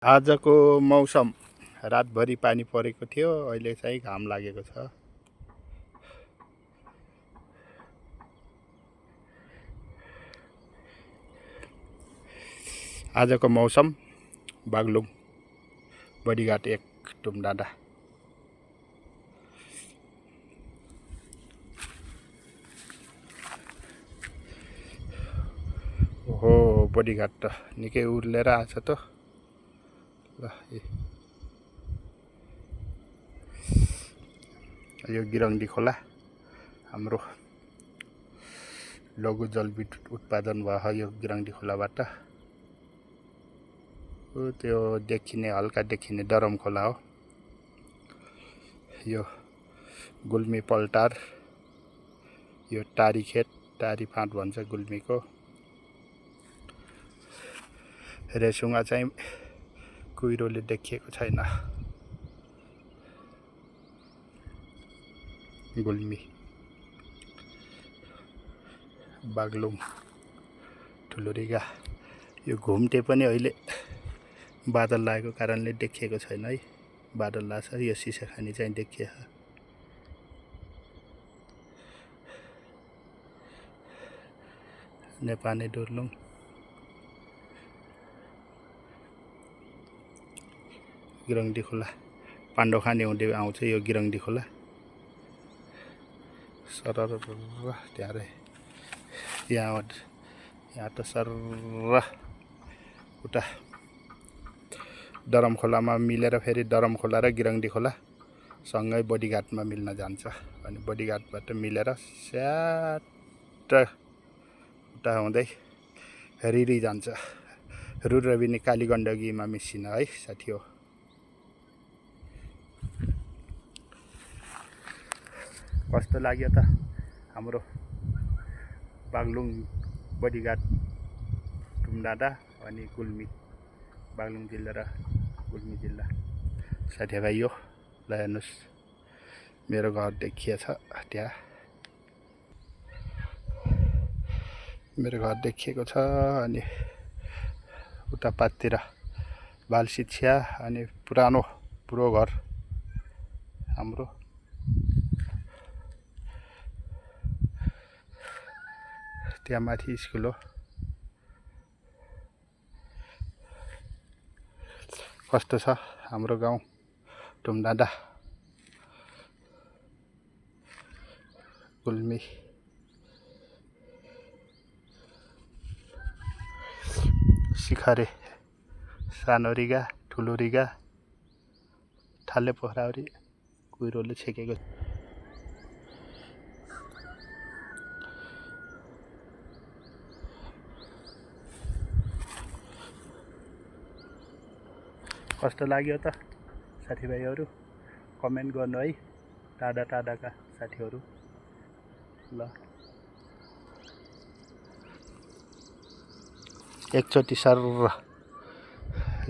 आजको मौसम रातभरि पानी परेको थियो, अहिले चाहिँ घाम लागेको छ। आजको मौसम बागलुङ बडीघाट 1 टुमडाँडा। ओहो, बडीघाट त निकै उर्लेर आछ त। ल यो गिरङ्डी खोला हाम्रो लघु जलविद्युत उत्पादन भयो यो गिरङ्डी खोलाबाट। त्यो देखिने हल्का देखिने दरम खोला हो। यो गुल्मी पल्टार, यो टारीखेत, टारी फाँट भन्छ गुल्मीको। रेसुङ्गा चाहिँ कुहिरोले देखिएको छैन। गुल्मी बागलुङ ठुलोरिगा। यो घुम्टे पनि अहिले बादल लागेको कारणले देखिएको छैन है। बादल लाग्छ, यो सिसाखानी चाहिँ देखिएछ। नेपाने दुर्लुङ, गिरङ्डी खोला, पाण्डोखानी हुँदै आउँछ यो गिरङ्डी खोला। सरर त्यहाँ यहाँ त सर उता दरम खोलामा मिलेर फेरि दरम खोला र गिरङ्डी खोला सँगै बडीघाटमा मिल्न जान्छ। अनि बडीघाटबाट मिलेर स्याट उता हुँदै रिरी जान्छ। रुद्रबिनी काली गण्डकीमा मिसिन है साथी हो। कस्तो लाग्यो त हाम्रो बागलुङ बडीघाट टुमडाँडा अनि गुल्मी, बागलुङ जिल्ला र गुल्मी जिल्ला। साथीभाइ यो ल हेर्नुहोस्, मेरो घर देखिएछ त्यहाँ। मेरो घर देखिएको छ। अनि उता पातिर बालसिछ्या अनि पुरो घर हाम्रो। त्यहाँ माथि स्कुल हो। कस्तो छ हाम्रो गाउँ टुमडाँडा गुल्मी। शिखरे, सानो रिगा, ठुलो रिगा, ठाले पोखराउरी कुहिरोले छेकेको। कस्तो लाग्यो त साथीभाइहरू, कमेन्ट गर्नु है, टाढाका साथीहरू। ल एकचोटि सर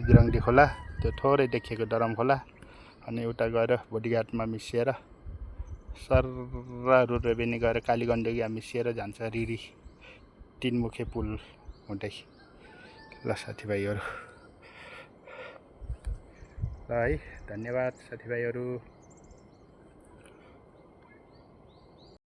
गिरङ्डी खोला, त्यो थोरै देखिएको दरम खोला, अनि उता गएर बडीघाटमा मिसिएर सर रुद्रबेनी गएर काली गण्डकी मिसिएर जान्छ रिरी तीनमुखे पुल हुँदै। ल साथीभाइहरू, ल है, धन्यवाद साथीभाइहरू।